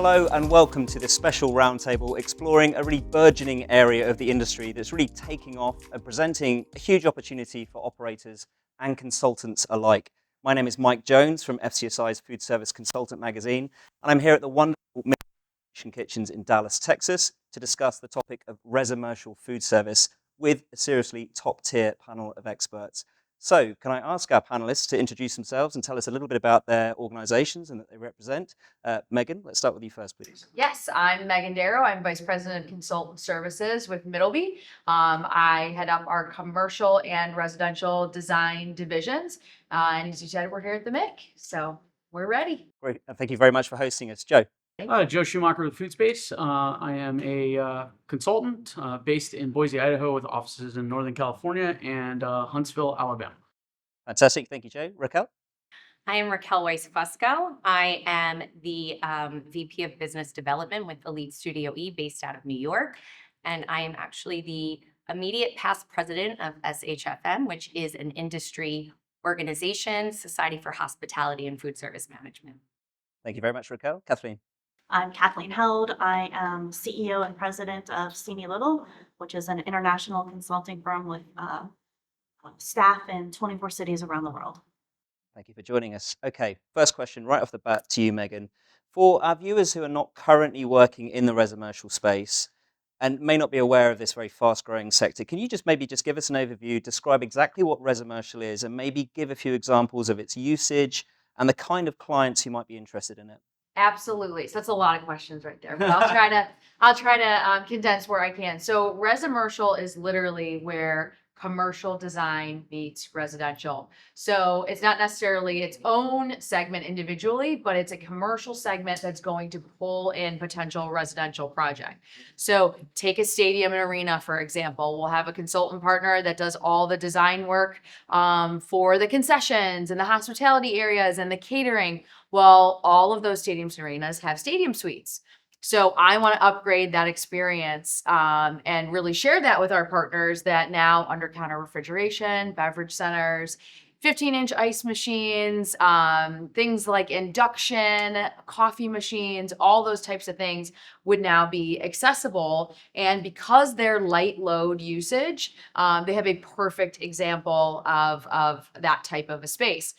Hello and welcome to this special roundtable exploring a really burgeoning area of the industry that's really taking off and presenting a huge opportunity for operators and consultants alike. My name is Mike Jones from FCSI's Foodservice Consultant Magazine, and I'm here at the wonderful Middleby Innovation Kitchens in Dallas, Texas, to discuss the topic of Resimercial food service with a seriously top-tier panel of experts. So, can I ask our panelists to introduce themselves and tell us a little bit about their organizations and that they represent? Meghan, let's start with you first, please. Yes, I'm Meghan Daro. I'm Vice President of Consultant Services with Middleby. I head up our commercial and residential design divisions. And as you said, we're here at the MIC, so we're ready. Great, and thank you very much for hosting us. Joe. Joe Schumaker with FoodSpace. I am a consultant based in Boise, Idaho, with offices in Northern California and Huntsville, Alabama. Fantastic, thank you, Joe. Raquel? I am Raquel Weiss Fusco. I am the VP of Business Development with Elite Studio E based out of New York. And I am actually the immediate past president of SHFM, which is an industry organization, Society for Hospitality and Food Service Management. Thank you very much, Raquel. Kathleen? I'm Kathleen Held. I am CEO and president of Cini-Little, which is an international consulting firm with staff in 24 cities around the world. Thank you for joining us. Okay, first question right off the bat to you, Meghan. For our viewers who are not currently working in the Resimercial space and may not be aware of this very fast-growing sector, can you just give us an overview, describe exactly what Resimercial is, and maybe give a few examples of its usage and the kind of clients who might be interested in it? Absolutely. So that's a lot of questions right there, but I'll try to condense where I can. So Resimercial is literally where commercial design meets residential. So it's not necessarily its own segment individually, but it's a commercial segment that's going to pull in potential residential project. So take a stadium and arena, for example. We'll have a consultant partner that does all the design work for the concessions and the hospitality areas and the catering. Well, all of those stadiums and arenas have stadium suites. So I want to upgrade that experience and really share that with our partners that now under-counter refrigeration, beverage centers, 15-inch ice machines, things like induction, coffee machines, all those types of things would now be accessible. And because they're light load usage, they have a perfect example of that type of a space.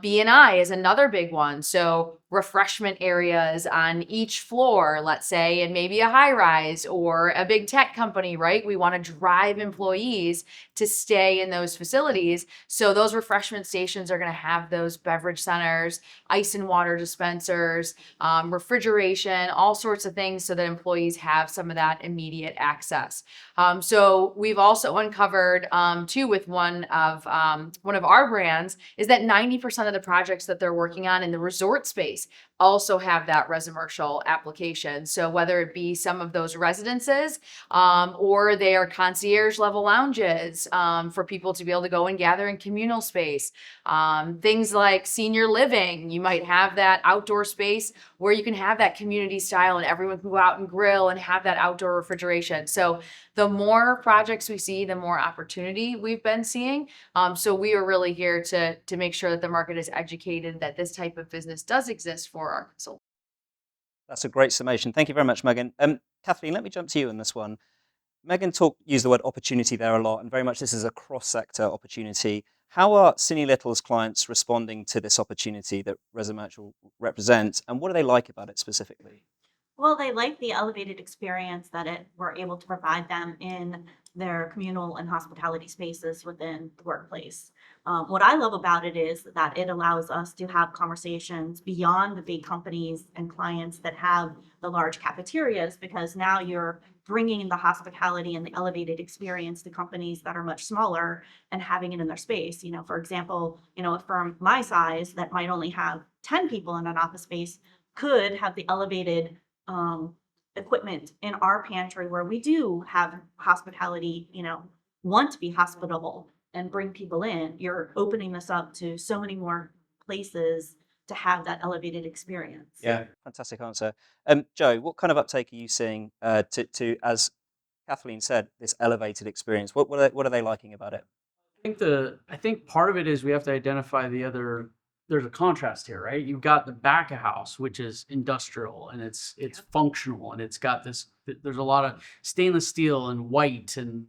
B&I is another big one. So refreshment areas on each floor, let's say, and maybe a high rise or a big tech company, right? We want to drive employees to stay in those facilities. So those refreshment stations are going to have those beverage centers, ice and water dispensers, refrigeration, all sorts of things so that employees have some of that immediate access. So we've also uncovered too with one of our brands is that 90% of the projects that they're working on in the resort space also have that Resimercial application. So whether it be some of those residences or they are concierge level lounges for people to be able to go and gather in communal space. Things like senior living, you might have that outdoor space where you can have that community style and everyone can go out and grill and have that outdoor refrigeration. So the more projects we see, the more opportunity we've been seeing. So we are really here to make sure that the market is educated that this type of business does exist for our consultants. That's a great summation. Thank you very much, Meghan. Kathleen, let me jump to you on this one. Meghan used the word opportunity there a lot, and very much this is a cross-sector opportunity. How are Cini-Little's clients responding to this opportunity that Resimercial represents, and what do they like about it specifically? Well, they like the elevated experience that we're able to provide them in their communal and hospitality spaces within the workplace. What I love about it is that it allows us to have conversations beyond the big companies and clients that have the large cafeterias, because now you're bringing the hospitality and the elevated experience to companies that are much smaller and having it in their space. For example, a firm my size that might only have 10 people in an office space could have the elevated equipment in our pantry where we do have hospitality, want to be hospitable and bring people in. You're opening this up to so many more places to have that elevated experience. Yeah, fantastic answer. Joe, what kind of uptake are you seeing to, as Kathleen said, this elevated experience? What are they liking about it? I think part of it is we have to identify the other there's a contrast here, right? You've got the back of house, which is industrial and it's functional and it's got this. There's a lot of stainless steel and white and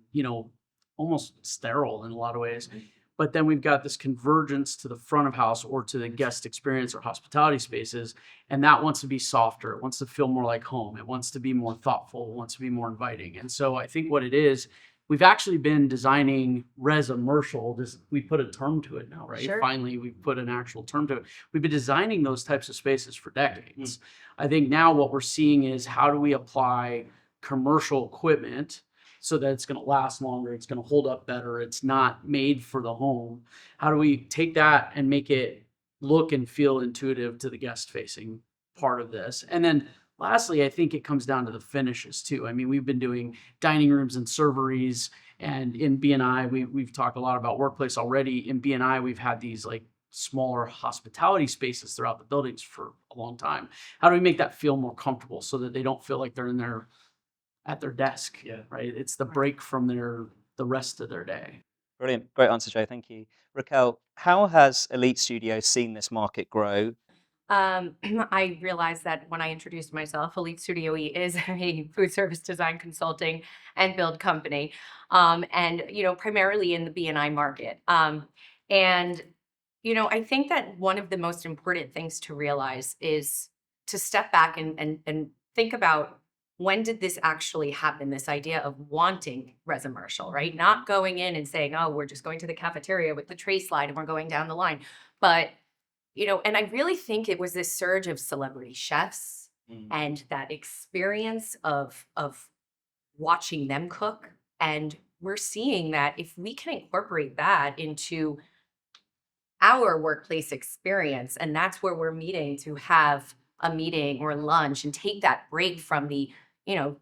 almost sterile in a lot of ways. But then we've got this convergence to the front of house or to the guest experience or hospitality spaces, and that wants to be softer. It wants to feel more like home. It wants to be more thoughtful. It wants to be more inviting. And so I think what it is, we've actually been designing Resimercial. We put a term to it now, right? Sure. Finally, we've put an actual term to it. We've been designing those types of spaces for decades. I think now what we're seeing is how do we apply commercial equipment so that it's going to last longer, it's going to hold up better, it's not made for the home. How do we take that and make it look and feel intuitive to the guest-facing part of this? And then lastly, I think it comes down to the finishes too. I mean, we've been doing dining rooms and serveries, and in B&I, we've talked a lot about workplace already. In B&I, we've had these like smaller hospitality spaces throughout the buildings for a long time. How do we make that feel more comfortable so that they don't feel like they're in there at their desk, right? It's the break from the rest of their day. Brilliant. Great answer, Joe. Thank you. Raquel, how has Elite Studios seen this market grow? I realized that when I introduced myself, Elite Studio E is a food service design consulting and build company, and primarily in the B&I market. And I think that one of the most important things to realize is to step back and think about, when did this actually happen? This idea of wanting Resimercial, right? Not going in and saying, oh, we're just going to the cafeteria with the tray slide and we're going down the line. But, and I really think it was this surge of celebrity chefs and that experience of watching them cook. And we're seeing that if we can incorporate that into our workplace experience, and that's where we're meeting to have a meeting or lunch and take that break from the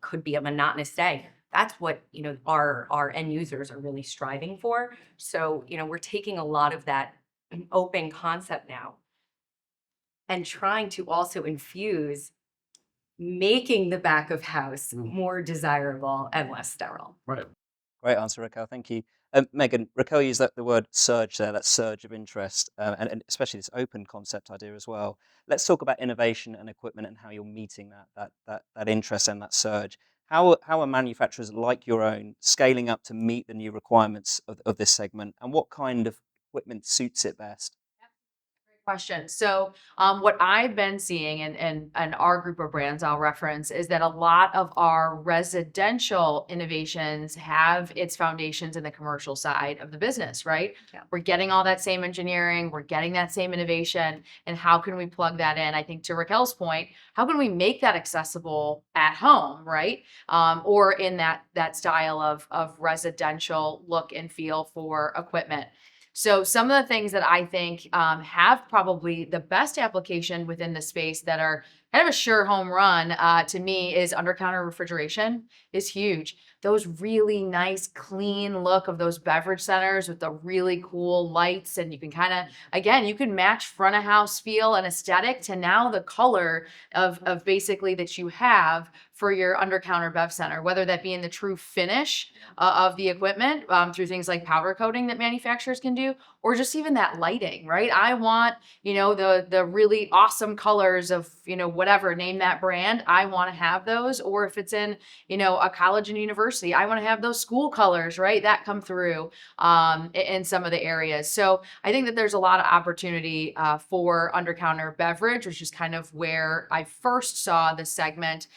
could be a monotonous day. That's what, our end users are really striving for. So, we're taking a lot of that open concept now and trying to also infuse making the back of house more desirable and less sterile. Right. Great answer, Raquel. Thank you. Meghan, Raquel used the word surge there, that surge of interest, and especially this open concept idea as well. Let's talk about innovation and equipment and how you're meeting that interest and that surge. How are manufacturers like your own scaling up to meet the new requirements of this segment, and what kind of equipment suits it best? Question. So what I've been seeing and our group of brands I'll reference is that a lot of our residential innovations have its foundations in the commercial side of the business, right? Yeah. We're getting all that same engineering, we're getting that same innovation, and how can we plug that in? I think to Raquel's point, how can we make that accessible at home, right? Or in that style of residential look and feel for equipment. So some of the things that I think have probably the best application within the space that are kind of a sure home run to me is under counter refrigeration is huge. Those really nice, clean look of those beverage centers with the really cool lights. And you can kind of, again, you can match front of house feel and aesthetic to now the color of basically that you have for your under counter bev center, whether that be in the true finish of the equipment through things like powder coating that manufacturers can do, or just even that lighting, right? I want, the really awesome colors of, whatever, name that brand. I want to have those. Or if it's in, a college and university, I want to have those school colors, right? That come through in some of the areas. So I think that there's a lot of opportunity for under counter beverage, which is kind of where I first saw the segment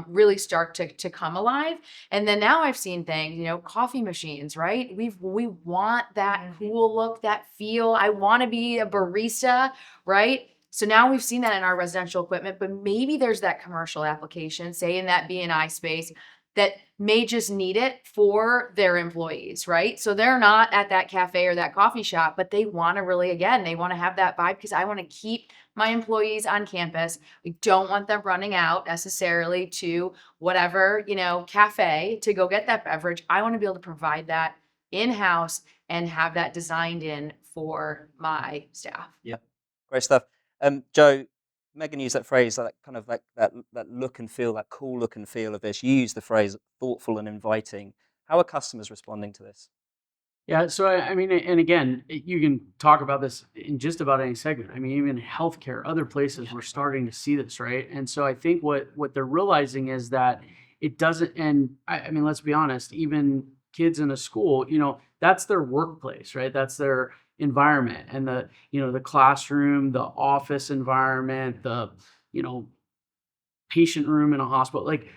really start to come alive. And then now I've seen things, coffee machines, right? We want that cool look, that feel. I want to be a barista, right? So now we've seen that in our residential equipment, but maybe there's that commercial application, say in that B&I space, that may just need it for their employees, right? So they're not at that cafe or that coffee shop, but they want to really, again, they want to have that vibe because I want to keep my employees on campus. We don't want them running out necessarily to whatever, cafe to go get that beverage. I want to be able to provide that in-house and have that designed in for my staff. Yeah, great stuff. Joe, Meghan used that phrase, that kind of that look and feel, that cool look and feel of this. You used the phrase thoughtful and inviting. How are customers responding to this? Yeah, so I mean, and again, you can talk about this in just about any segment. I mean, even healthcare, other places, we're starting to see this, right? And so I think what they're realizing is that it doesn't. And I mean, let's be honest, even kids in a school, that's their workplace, right? That's their environment, and the classroom, the office environment, the you know patient room in a hospital, like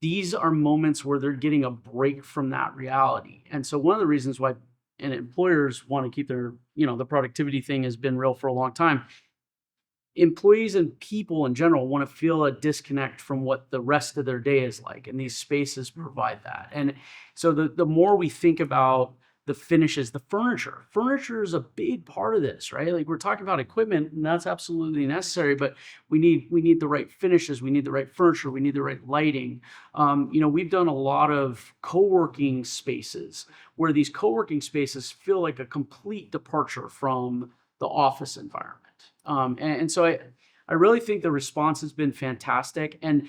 these are moments where they're getting a break from that reality. And so one of the reasons why and employers want to keep their, the productivity thing has been real for a long time. Employees and people in general want to feel a disconnect from what the rest of their day is like, and these spaces provide that. And so the more we think about the finishes, the furniture is a big part of this, right? Like we're talking about equipment, and that's absolutely necessary, but we need the right finishes, we need the right furniture, we need the right lighting. We've done a lot of co-working spaces where these co-working spaces feel like a complete departure from the office environment. And so I really think the response has been fantastic. And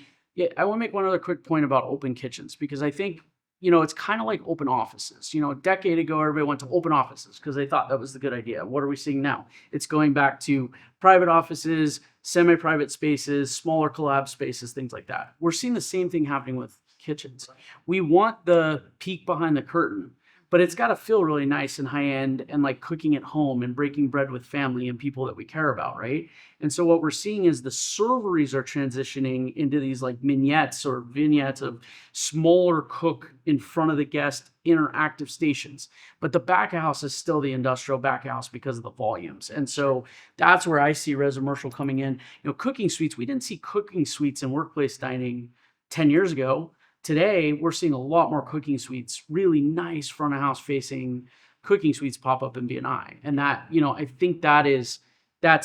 I want to make one other quick point about open kitchens, because I think, it's kind of like open offices. A decade ago, everybody went to open offices because they thought that was the good idea. What are we seeing now? It's going back to private offices, semi-private spaces, smaller collab spaces, things like that. We're seeing the same thing happening with kitchens. We want the peek behind the curtain, but it's got to feel really nice and high end and like cooking at home and breaking bread with family and people that we care about, right? And so what we're seeing is the serveries are transitioning into these like vignettes of smaller cook in front of the guest interactive stations. But the back of house is still the industrial back of house because of the volumes. And so that's where I see Resimercial coming in. Cooking suites, we didn't see cooking suites in workplace dining 10 years ago. Today, we're seeing a lot more cooking suites, really nice front of house facing cooking suites pop up in B&I. And that, I think that's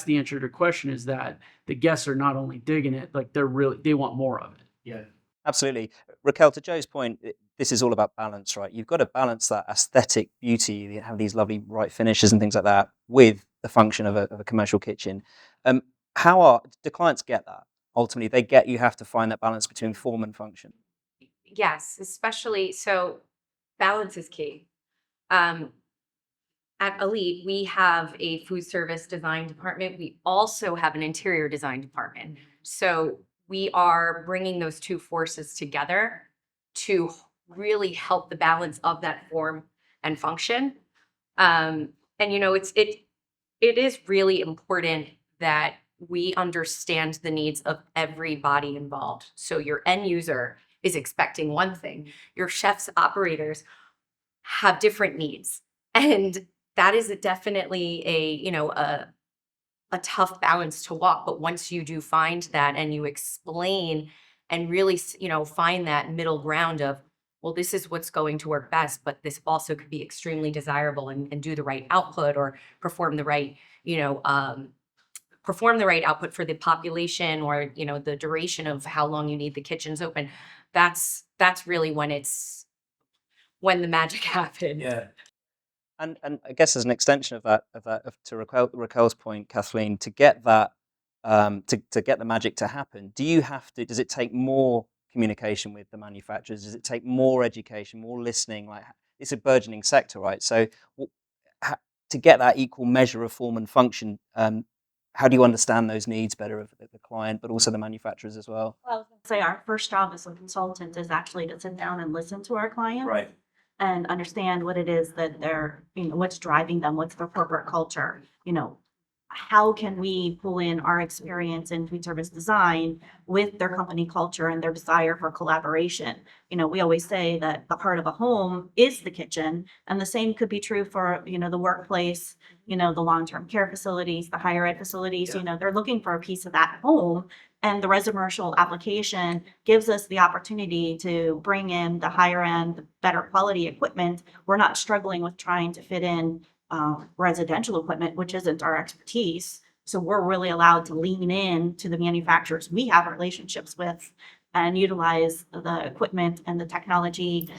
the answer to your question, is that the guests are not only digging it, like they want more of it. Yeah, absolutely. Raquel, to Joe's point, this is all about balance, right? You've got to balance that aesthetic beauty, you have these lovely bright finishes and things like that, with the function of a commercial kitchen. Do clients get that? Ultimately, they get you have to find that balance between form and function. Yes, especially so balance is key. At Elite, we have a food service design department. We also have an interior design department. So we are bringing those two forces together to really help the balance of that form and function. And it is really important that we understand the needs of everybody involved. So your end user is expecting one thing. Your chefs, operators have different needs. And that is definitely a tough balance to walk. But once you do find that and you explain and really, find that middle ground of, well, this is what's going to work best, but this also could be extremely desirable and do the right output or perform the right, output for the population, or, the duration of how long you need the kitchens open. That's really when the magic happens. Yeah. And I guess as an extension of to Raquel's point, Kathleen, to get that to get the magic to happen, does it take more communication with the manufacturers? Does it take more education, more listening? Like, it's a burgeoning sector, right? So to get that equal measure of form and function, how do you understand those needs better of the client, but also the manufacturers as well? Well, I was going to say our first job as a consultant is actually to sit down and listen to our clients. And understand what it is that they're, what's driving them, what's their corporate culture, how can we pull in our experience in food service design with their company culture and their desire for collaboration. We always say that the heart of a home is the kitchen, and the same could be true for, the workplace, the long-term care facilities, the higher ed facilities. They're looking for a piece of that home. And the Resimercial application gives us the opportunity to bring in the higher end, better quality equipment. We're not struggling with trying to fit in residential equipment, which isn't our expertise. So we're really allowed to lean in to the manufacturers we have relationships with and utilize the equipment and the technology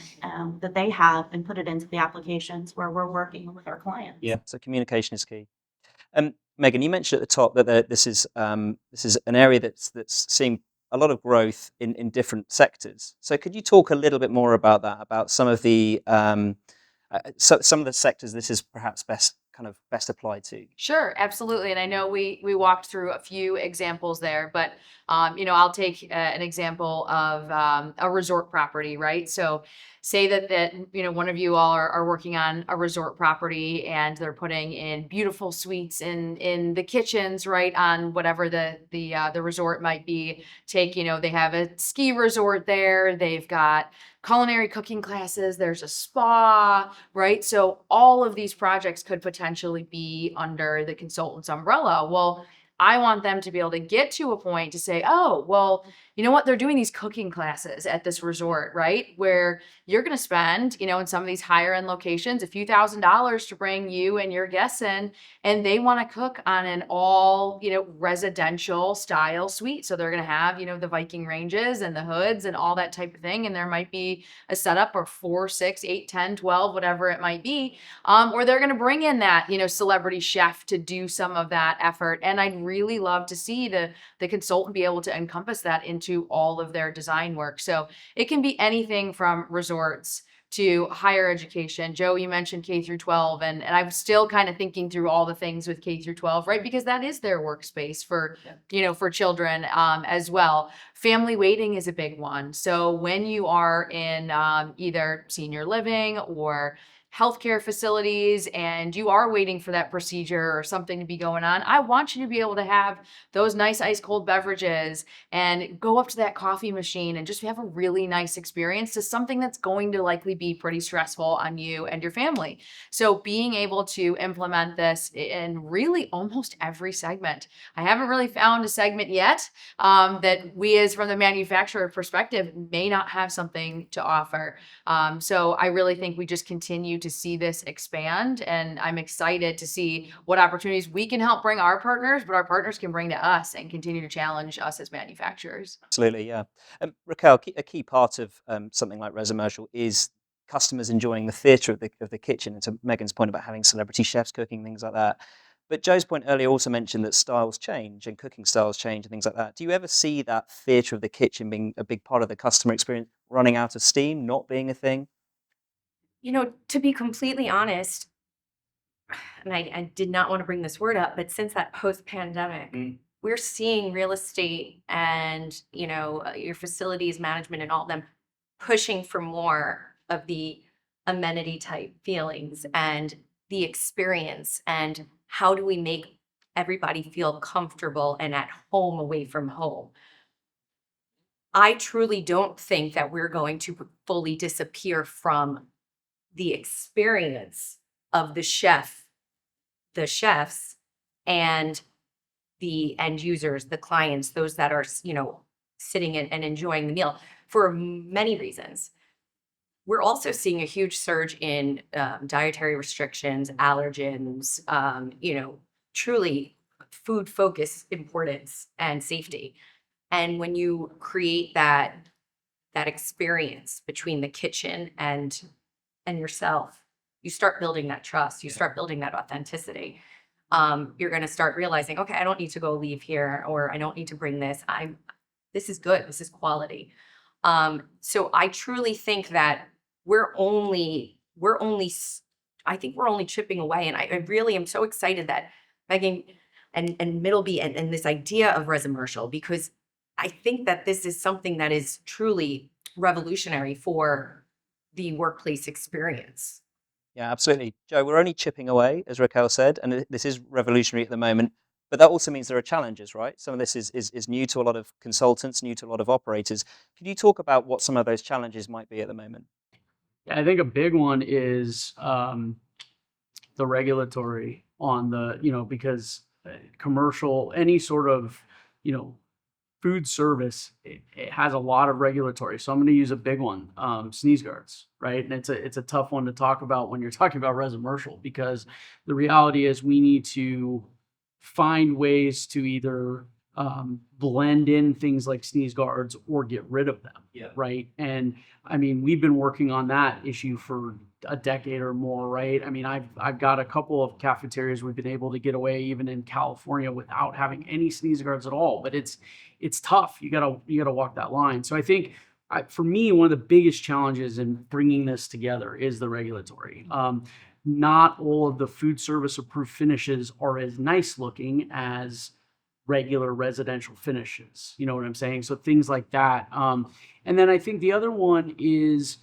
that they have and put it into the applications where we're working with our clients. Yeah. So communication is key. Meghan, you mentioned at the top that this is an area that's seeing a lot of growth in different sectors. So could you talk a little bit more about that, about some of the So some of the sectors this is perhaps best applied to. Sure, absolutely. And I know we walked through a few examples there, but I'll take an example of a resort property, right? So say that one of you all are working on a resort property and they're putting in beautiful suites in the kitchens, right, on whatever the resort might be. They have a ski resort there, they've got culinary cooking classes, there's a spa, right? So all of these projects could potentially be under the consultant's umbrella. Well, I want them to be able to get to a point to say, oh, well, you know what? They're doing these cooking classes at this resort, right? Where you're going to spend, in some of these higher end locations, a few $1,000s to bring you and your guests in, and they want to cook on an all, residential style suite. So they're going to have, the Viking ranges and the hoods and all that type of thing. And there might be a setup or 4, 6, 8, 10, 12, whatever it might be. Or they're going to bring in that, celebrity chef to do some of that effort. And I'd really love to see the consultant be able to encompass that into all of their design work. So it can be anything from resorts to higher education. Joe, you mentioned K through 12, and I'm still kind of thinking through all the things with K through 12, right? Because that is their workspace for, for children as well. Family waiting is a big one. So when you are in either senior living or healthcare facilities and you are waiting for that procedure or something to be going on, I want you to be able to have those nice ice cold beverages and go up to that coffee machine and just have a really nice experience to something that's going to likely be pretty stressful on you and your family. So being able to implement this in really almost every segment. I haven't really found a segment yet that we, as from the manufacturer perspective, may not have something to offer. So I really think we just continue to see this expand, and I'm excited to see what opportunities we can help bring our partners, but our partners can bring to us and continue to challenge us as manufacturers. Absolutely, yeah. Raquel, a key part of something like Resimercial is customers enjoying the theatre of the kitchen. And to Meghan's point about having celebrity chefs cooking, things like that. But Joe's point earlier also mentioned that styles change and cooking styles change and things like that. Do you ever see that theatre of the kitchen being a big part of the customer experience, running out of steam, not being a thing? To be completely honest, and I did not want to bring this word up, but since that post-pandemic, we're seeing real estate and, your facilities management and all of them pushing for more of the amenity type feelings and the experience, and how do we make everybody feel comfortable and at home away from home. I truly don't think that we're going to fully disappear from the experience of the chefs, and the end users, the clients, those that are, sitting and enjoying the meal for many reasons. We're also seeing a huge surge in dietary restrictions, allergens, truly food focus importance and safety. And when you create that experience between the kitchen and yourself, you start building that trust, you start building that authenticity. You're going to start realizing, okay, I don't need to go leave here, or I don't need to bring this. This is good. This is quality. So I truly think that I think we're only chipping away. And I really am so excited that Meghan and Middleby and this idea of Resimercial, because I think that this is something that is truly revolutionary for the workplace experience. Yeah, absolutely. Joe, we're only chipping away, as Raquel said, and this is revolutionary at the moment. But that also means there are challenges, right? Some of this is new to a lot of consultants, new to a lot of operators. Could you talk about what some of those challenges might be at the moment? Yeah, I think a big one is the regulatory on the, because commercial, any sort of, food service, it has a lot of regulatory. So I'm going to use a big one, sneeze guards, right? And it's a tough one to talk about when you're talking about Resimercial, because the reality is we need to find ways to either blend in things like sneeze guards or get rid of them. Yeah. Right. And I mean, we've been working on that issue for a decade or more, right? I mean, I've got a couple of cafeterias we've been able to get away even in California without having any sneeze guards at all, but it's tough. You gotta walk that line. So I think for me, one of the biggest challenges in bringing this together is the regulatory. Not all of the food service approved finishes are as nice looking as regular residential finishes. You know what I'm saying? So things like that. And then I think the other one is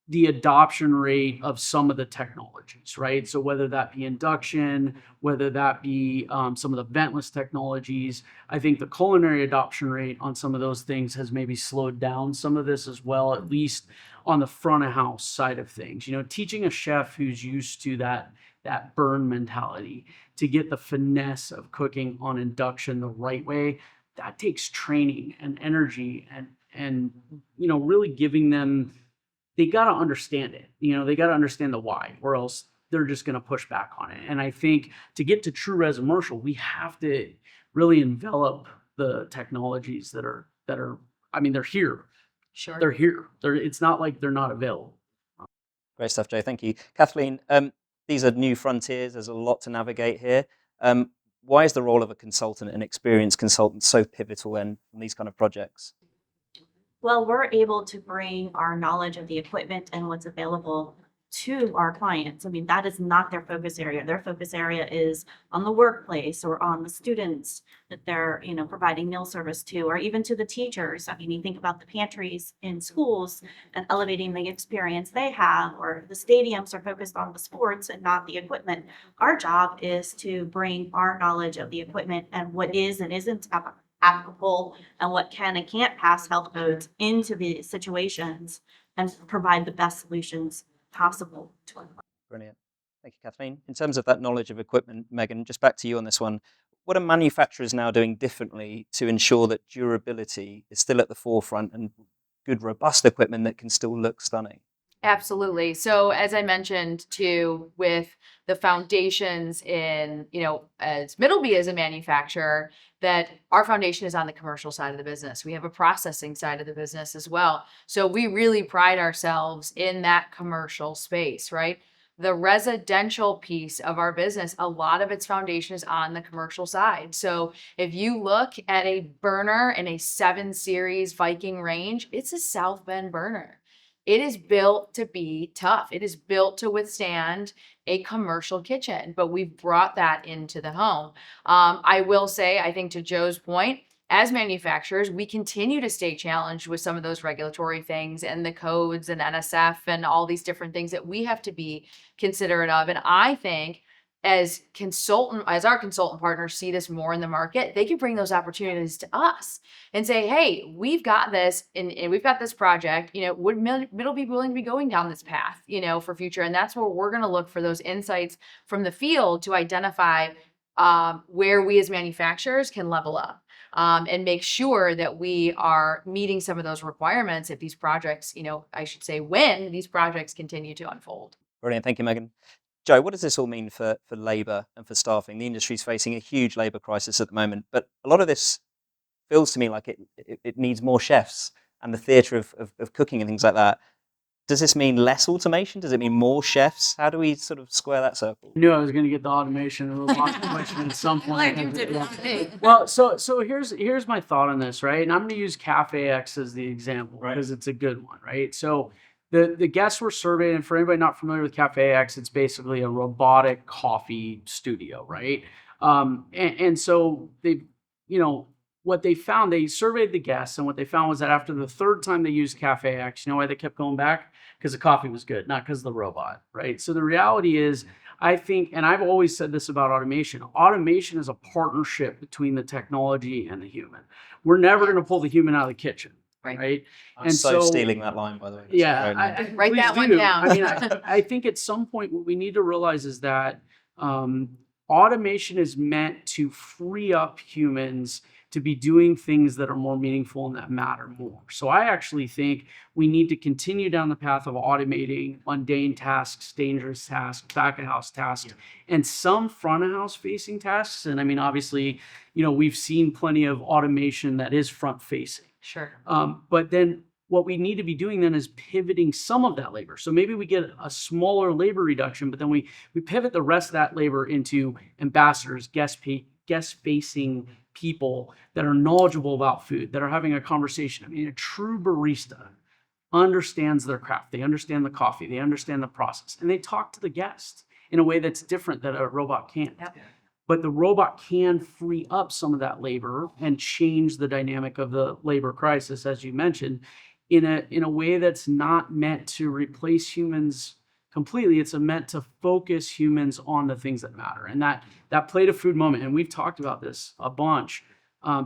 the adoption rate of some of the technologies, right? So whether that be induction, whether that be some of the ventless technologies, I think the culinary adoption rate on some of those things has maybe slowed down some of this as well, at least on the front of house side of things. You know, teaching a chef who's used to that burn mentality to get the finesse of cooking on induction the right way, that takes training and energy and you know, really giving them, they got to understand it. You know, they got to understand the why, or else they're just going to push back on it. And I think to get to true Resimercial, we have to really envelop the technologies that are, I mean, they're here. Sure. They're here. It's not like they're not available. Great stuff, Joe. Thank you. Kathleen, these are new frontiers. There's a lot to navigate here. Why is the role of a consultant, an experienced consultant, so pivotal in these kind of projects? Well, we're able to bring our knowledge of the equipment and what's available to our clients. I mean, that is not their focus area. Their focus area is on the workplace or on the students that they're, you know, providing meal service to, or even to the teachers. I mean, you think about the pantries in schools and elevating the experience they have, or the stadiums are focused on the sports and not the equipment. Our job is to bring our knowledge of the equipment and what is and isn't applicable and what can and can't pass health codes into the situations and provide the best solutions possible to our clients. Brilliant. Thank you, Kathleen. In terms of that knowledge of equipment, Meghan, just back to you on this one. What are manufacturers now doing differently to ensure that durability is still at the forefront and good, robust equipment that can still look stunning? Absolutely. So as I mentioned too, with the foundations in, you know, as Middleby as a manufacturer, that our foundation is on the commercial side of the business. We have a processing side of the business as well. So we really pride ourselves in that commercial space, right? The residential piece of our business, a lot of its foundation is on the commercial side. So if you look at a burner in a 7 Series Viking range, it's a South Bend burner. It is built to be tough. It is built to withstand a commercial kitchen, but we've brought that into the home. I will say, I think to Joe's point, as manufacturers, we continue to stay challenged with some of those regulatory things and the codes and NSF and all these different things that we have to be considerate of. And I think as our consultant partners see this more in the market, they can bring those opportunities to us and say, hey, we've got this and we've got this project, you know, would Middleby be willing to be going down this path, you know, for future? And that's where we're going to look for those insights from the field to identify where we as manufacturers can level up and make sure that we are meeting some of those requirements if these projects, you know, I should say when these projects continue to unfold. Brilliant. Thank you, Meghan. Joe, what does this all mean for labour and for staffing? The industry is facing a huge labour crisis at the moment, but a lot of this feels to me like it needs more chefs and the theatre of cooking and things like that. Does this mean less automation? Does it mean more chefs? How do we sort of square that circle? I knew I was going to get the automation and the last question at some point. Well, so here's my thought on this, right? And I'm going to use Cafe X as the example because it's a good one, right? So the guests were surveyed, and for anybody not familiar with Cafe X, it's basically a robotic coffee studio, right? And so they, you know, what they found, they surveyed the guests, and what they found was that after the 3rd time they used Cafe X, you know why they kept going back? Because the coffee was good, not because of the robot, right? So the reality is, I think, and I've always said this about automation, automation is a partnership between the technology and the human. We're never going to pull the human out of the kitchen. Right. I'm so stealing that line, by the way. Yeah. Write that one down. I mean, I think at some point what we need to realize is that automation is meant to free up humans to be doing things that are more meaningful and that matter more. So I actually think we need to continue down the path of automating mundane tasks, dangerous tasks, back of house tasks, and some front of house facing tasks. And I mean, obviously, you know, we've seen plenty of automation that is front facing. Sure. But then what we need to be doing then is pivoting some of that labor. So maybe we get a smaller labor reduction, but then we pivot the rest of that labor into ambassadors, guest facing people that are knowledgeable about food, that are having a conversation. I mean, a true barista understands their craft. They understand the coffee. They understand the process. And they talk to the guest in a way that's different that a robot can't. Yep. But the robot can free up some of that labor and change the dynamic of the labor crisis, as you mentioned, in a way that's not meant to replace humans completely. It's meant to focus humans on the things that matter. And that plate of food moment, and we've talked about this a bunch,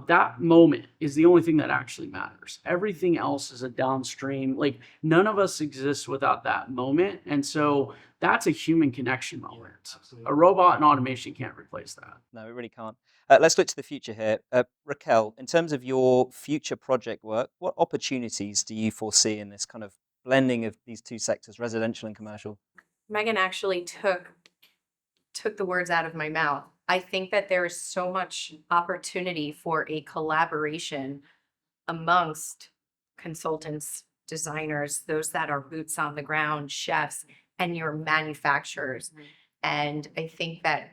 that moment is the only thing that actually matters. Everything else is a downstream. Like, none of us exist without that moment. And so that's a human connection moment. A robot and automation can't replace that. No, it really can't. Let's look to the future here. Raquel, in terms of your future project work, what opportunities do you foresee in this kind of blending of these two sectors, residential and commercial? Megan actually took the words out of my mouth. I think that there is so much opportunity for a collaboration amongst consultants, designers, those that are boots on the ground, chefs, and your manufacturers. And I think that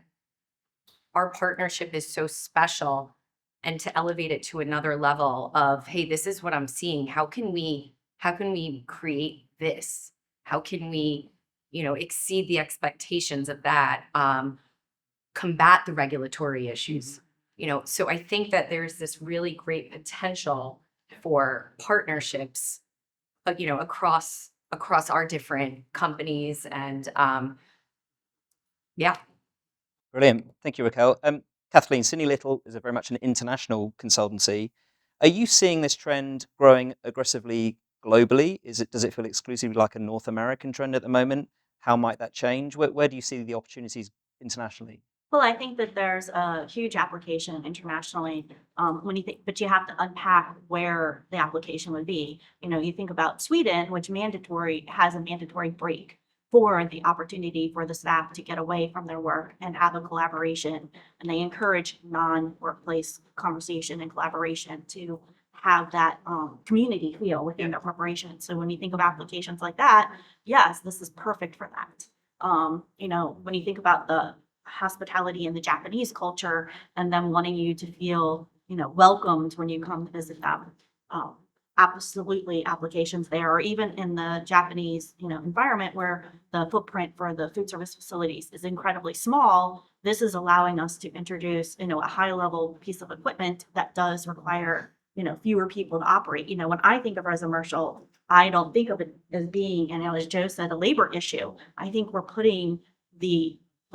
our partnership is so special, and to elevate it to another level of, hey, this is what I'm seeing. How can we create this? How can we, exceed the expectations of that? Combat the regulatory issues. So I think that there's this really great potential for partnerships, across our different companies, and yeah. Brilliant. Thank you, Raquel. Kathleen, Cini-Little is very much an international consultancy. Are you seeing this trend growing aggressively globally? Does it feel exclusively like a North American trend at the moment? How might that change? Where do you see the opportunities internationally? Well, I think that there's a huge application internationally. But you have to unpack where the application would be. You think about Sweden, which has a mandatory break for the opportunity for the staff to get away from their work and have a collaboration. And they encourage non-workplace conversation and collaboration to have that community feel within their corporation. So when you think of applications like that, yes, this is perfect for that. When you think about the hospitality in the Japanese culture and them wanting you to feel, welcomed when you come to visit them. Absolutely applications there, or even in the Japanese, environment where the footprint for the food service facilities is incredibly small. This is allowing us to introduce, a high level piece of equipment that does require, fewer people to operate. When I think of Resimercial, I don't think of it as being, and as Joe said, a labor issue. I think we're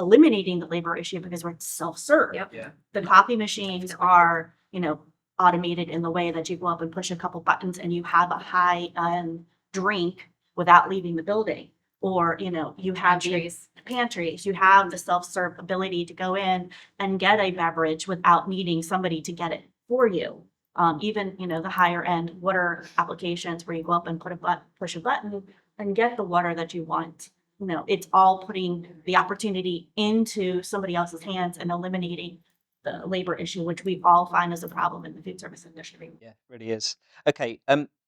eliminating the labor issue because we're self-serve. Yep. Yeah. The coffee machines are, automated in the way that you go up and push a couple buttons and you have a high-end drink without leaving the building. Or, you have the pantries, you have the self-serve ability to go in and get a beverage without needing somebody to get it for you. Even, the higher end water applications where you go up and push a button and get the water that you want. It's all putting the opportunity into somebody else's hands and eliminating the labor issue, which we all find as a problem in the food service industry. Yeah, it really is. Okay,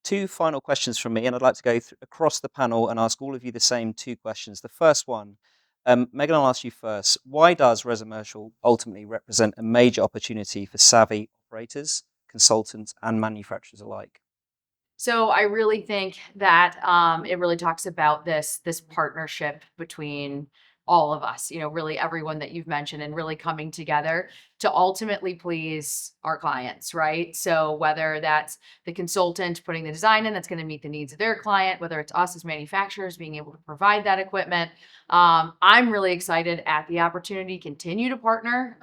two final questions from me, and I'd like to go across the panel and ask all of you the same two questions. The first one, Meghan, I'll ask you first. Why does Resimercial ultimately represent a major opportunity for savvy operators, consultants, and manufacturers alike? So I really think that it really talks about this partnership between all of us, really everyone that you've mentioned, and really coming together to ultimately please our clients, right? So whether that's the consultant putting the design in that's going to meet the needs of their client, whether it's us as manufacturers being able to provide that equipment, I'm really excited at the opportunity to continue to partner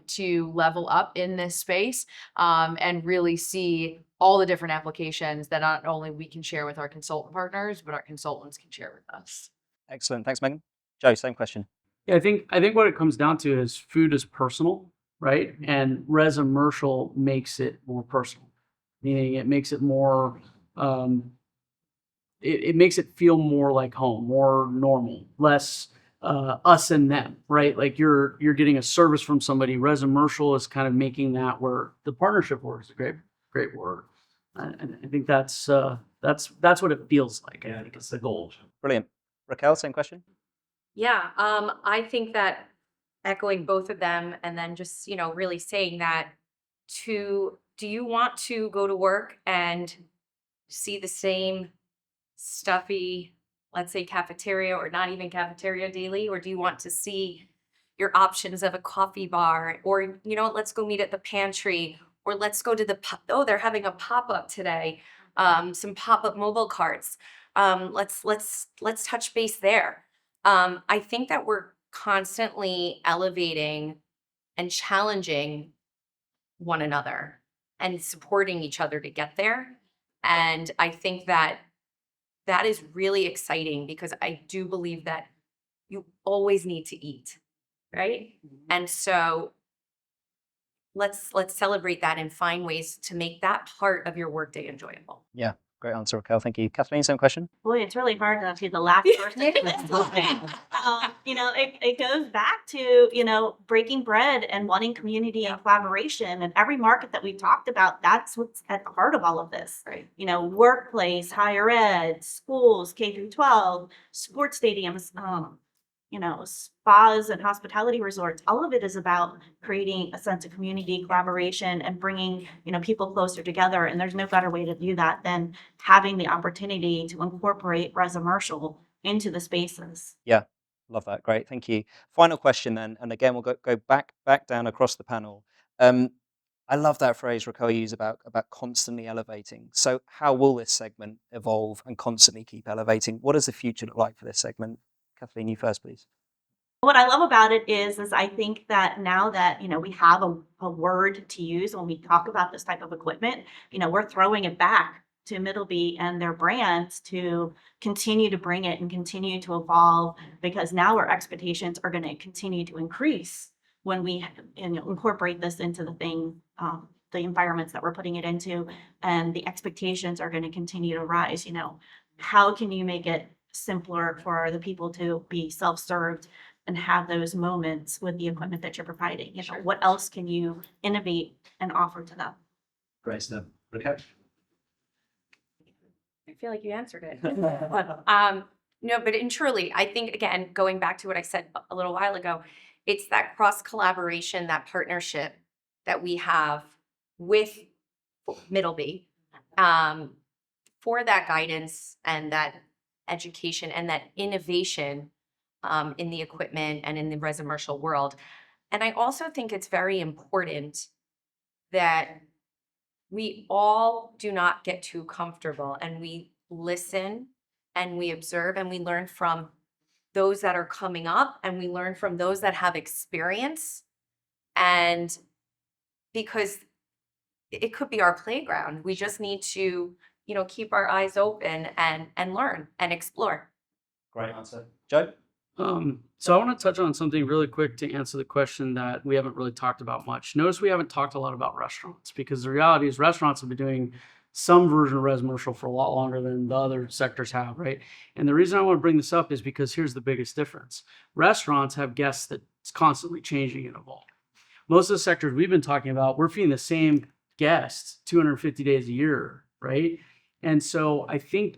to level up in this space and really see all the different applications that not only we can share with our consultant partners, but our consultants can share with us. Excellent. Thanks, Meghan. Joe, same question. Yeah, I think what it comes down to is food is personal, right? And Resimercial makes it more personal, meaning it makes it more, it makes it feel more like home, more normal, less us and them, right? Like you're getting a service from somebody. Resimercial is kind of making that where the partnership word is a great word. And I think that's what it feels like. I think it's the goal. Brilliant. Raquel, same question. Yeah, I think that echoing both of them, and then just, really saying that do you want to go to work and see the same stuffy, let's say cafeteria or not even cafeteria daily? Or do you want to see your options of a coffee bar, or, let's go meet at the pantry, or let's go to they're having a pop-up today, some pop-up mobile carts. Let's touch base there. I think that we're constantly elevating and challenging one another and supporting each other to get there. And I think that is really exciting, because I do believe that you always need to eat, right? And so let's celebrate that and find ways to make that part of your workday enjoyable. Yeah, great answer, Raquel. Thank you. Kathleen, same question? Boy, it's really hard not to be the last person. It goes back to, breaking bread and wanting community and collaboration. And every market that we've talked about, that's what's at the heart of all of this. Right. Workplace, higher ed, schools, K through 12, sports stadiums, spas and hospitality resorts. All of it is about creating a sense of community, collaboration, and bringing, people closer together. And there's no better way to do that than having the opportunity to incorporate Resimercial into the spaces. Yeah, love that. Great, thank you. Final question then, and again, we'll go back down across the panel. I love that phrase Raquel used about constantly elevating. So how will this segment evolve and constantly keep elevating? What does the future look like for this segment? Kathleen, you first, please. What I love about it is I think that now that, we have a word to use when we talk about this type of equipment, we're throwing it back to Middleby and their brands to continue to bring it and continue to evolve, because now our expectations are going to continue to increase when we incorporate this into the environments that we're putting it into, and the expectations are going to continue to rise. How can you make it simpler for the people to be self-served and have those moments with the equipment that you're providing? What else can you innovate and offer to them? Great stuff. Raquel? I feel like you answered it. No, but truly, I think, again, going back to what I said a little while ago, it's that cross collaboration, that partnership that we have with Middleby, for that guidance and that education and that innovation in the equipment and in the Resimercial world. And I also think it's very important that we all do not get too comfortable, and we listen and we observe and we learn from those that are coming up, and we learn from those that have experience. And because it could be our playground, we just need to, keep our eyes open and learn and explore. Great answer. Joe? So I want to touch on something really quick to answer the question that we haven't really talked about much. Notice we haven't talked a lot about restaurants, because the reality is restaurants have been doing some version of Resimercial for a lot longer than the other sectors have, right? And the reason I want to bring this up is because here's the biggest difference. Restaurants have guests that's constantly changing and evolving. Most of the sectors we've been talking about, we're feeding the same guests 250 days a year, right? And so I think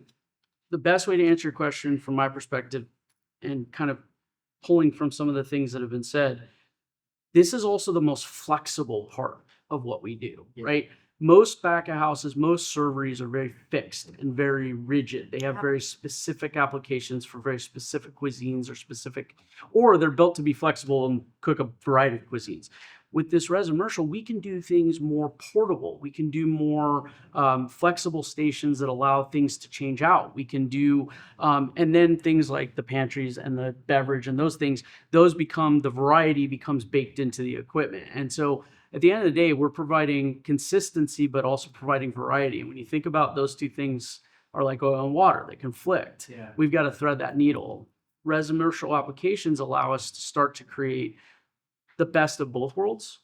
the best way to answer your question from my perspective, and kind of pulling from some of the things that have been said, this is also the most flexible part of what we do, right? Most back of houses, most serveries are very fixed and very rigid. They have very specific applications for very specific cuisines or they're built to be flexible and cook a variety of cuisines. With this Resimercial, we can do things more portable. We can do more flexible stations that allow things to change out. We can do, and then things like the pantries and the beverage and those things, the variety becomes baked into the equipment. And so at the end of the day, we're providing consistency, but also providing variety. And when you think about those two things are like oil and water, they conflict. Yeah. We've got to thread that needle. Resimercial applications allow us to start to create the best of both worlds,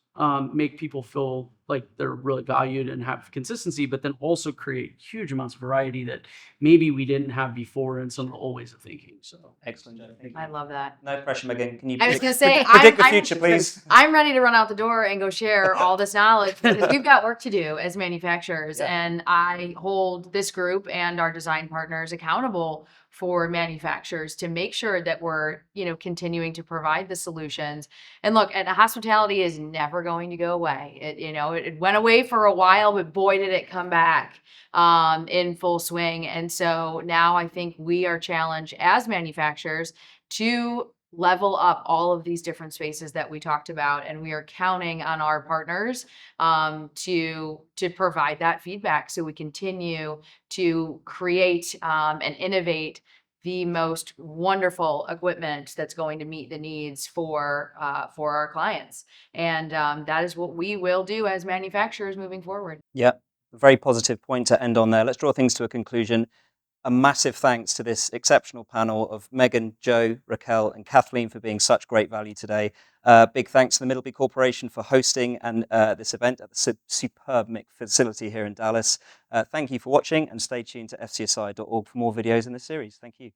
make people feel like they're really valued and have consistency, but then also create huge amounts of variety that maybe we didn't have before in some of the old ways of thinking. So excellent, Joe. Thank you. I love that. No pressure, Megan. Can you I was going to say, predict the future, please? I'm ready to run out the door and go share all this knowledge, because we've got work to do as manufacturers. Yeah. And I hold this group and our design partners accountable for manufacturers to make sure that we're, continuing to provide the solutions. And look, and hospitality is never going to go away. it went away for a while, but boy, did it come back in full swing. And so now I think we are challenged as manufacturers to level up all of these different spaces that we talked about, and we are counting on our partners to provide that feedback so we continue to create and innovate the most wonderful equipment that's going to meet the needs for our clients. And that is what we will do as manufacturers moving forward. Yeah, a very positive point to end on there. Let's draw things to a conclusion. A massive thanks to this exceptional panel of Meghan, Joe, Raquel, and Kathleen for being such great value today. Big thanks to the Middleby Corporation for hosting and this event at the superb facility here in Dallas. Thank you for watching, and stay tuned to fcsi.org for more videos in this series. Thank you.